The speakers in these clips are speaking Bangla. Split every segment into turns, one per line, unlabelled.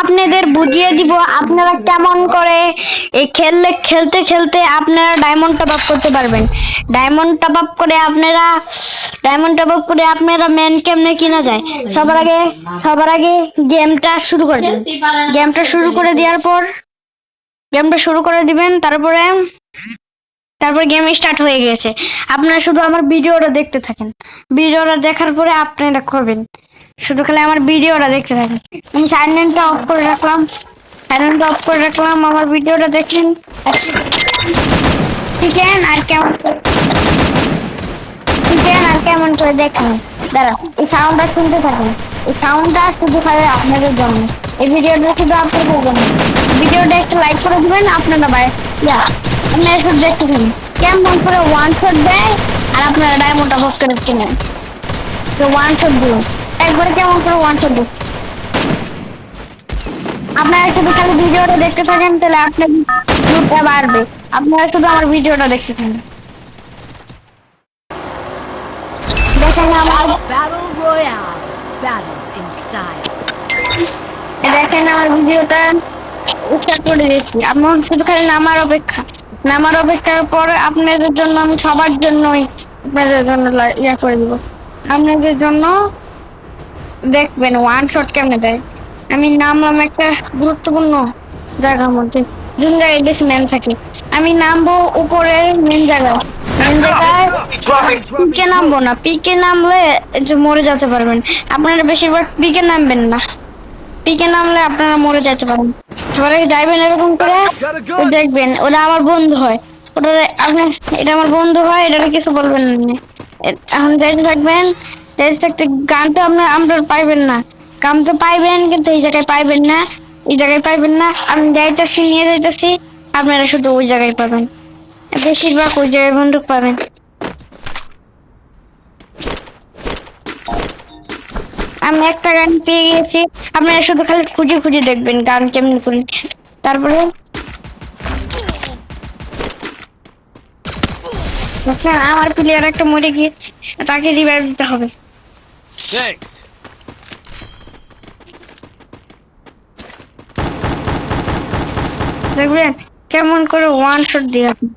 আপনাদের বুঝিয়ে দিব আপনারা কেমন করে এই খেলতে খেলতে আপনারা ডায়মন্ড টপ আপ করতে পারবেন। ডায়মন্ড টপ আপ করে আপনারা ম্যান কেমনে কিনা যায়। সবার আগে গেমটা শুরু করবেন। গেমটা শুরু করে দেওয়ার পর গেমটা শুরু করে দিবেন। তারপর গেম স্টার্ট হয়ে গেছে। আপনারা শুধু আমার ভিডিওটা দেখতে থাকেন। ভিডিওটা দেখার পরে আপনারা করবেন। শুধু খালি আমার ভিডিওটা দেখতে থাকেন। আমি সাইলেন্টটা অফ করে রাখলাম। আমার ভিডিওটা দেখেন চিকেন আর কেমন করে দেখেন। দাঁড়াও, এই সাউন্ডটা শুনতে থাকেন। এই সাউন্ডটা শুধু খালি আপনাদের জন্য। এই ভিডিওটা শুধু আপনাদের জন্য। ভিডিওটা একটু লাইক করে দিবেন। আপনারা শুধু দেখতে থাকেন কেমন করে ওয়ান শট দেয় আর আপনারা ডায়মন্ড টপ আপ করে চিনেন। তো ওয়ান শট দিন একবারে কেমন করে ওয়ান শট দিন। আপনারা শুধু খালি ভিডিওটা দেখতে থাকেন, তাহলে আপনার ভিউটা বাড়বে। আপনারা শুধু আমার ভিডিওটা দেখতে থাকেন। দেখেন আমার ভিডিওটা স্টার্ট করে দিয়েছি। আমি শুধু খালি নামার অপেক্ষার পর আপনাদের জন্য আমি সবার জন্যই আপনাদের জন্য ইয়া করে দিব। আপনাদের জন্য দেখবেন ওয়ান শট কেমনে দেয়। আমি নামলাম একটা গুরুত্বপূর্ণ জায়গার মধ্যে, যোন জায়গায় বেশি ম্যান থাকে। আমি নামবো উপরে মেন জায়গায় পিকে নামবো না। পিকে নামলে মরে যেতে পারবেন। আপনারা বেশিরভাগ পিকে নামবেন না। পিকে নামলে আপনারা মরে যেতে পারেন। সবাই যাইবেন এরকম করে দেখবেন। ওরা আমার বন্ধু হয়। এটা আমার বন্ধু হয়, এটা কিছু বলবেন না। এখন যাইতে থাকবেন। গান তো আপনার পাইবেন না। গান তো পাইবেন, কিন্তু এই জায়গায় পাইবেন না। আমি নিয়ে যাইতেছি। আপনারা শুধু ওই জায়গায় পাবেন। বেশিরভাগ ওই জায়গায় বন্দুক পাবেন। আমি একটা গান পেয়ে গেছি। আপনারা শুধু খালি খুঁজে দেখবেন গান কেমন করে। তারপরে আচ্ছা, আমার প্লেয়ার একটা মরে গিয়ে তাকে রিভাইভ দিতে হবে। দেখবেন কেমন করে ওয়ান শট দিয়ে আপনি।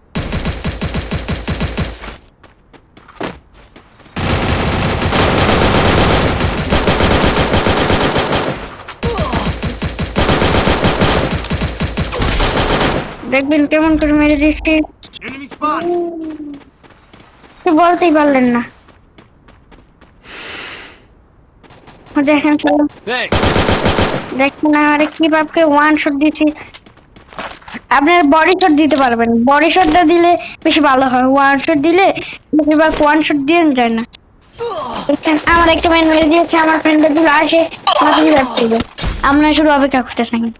দেখবেন কেমন করে মেরে দিচ্ছি। বলতেই পারলেন না। দেখেন আরে কি ভাবে ওয়ান শট দিচ্ছি। আপনার বডি শট দিতে পারবেন। বডি শটটা দিলে বেশি ভালো হয়। ওয়ান শট দিলে বেশিরভাগ ওয়ান শট দিয়ে যায় না। আমার একটা ম্যান মেরে দিয়েছে। আমার ফ্রেন্ডের দিকে আসে। আপনারা শুধু অপেক্ষা করতে থাকেন।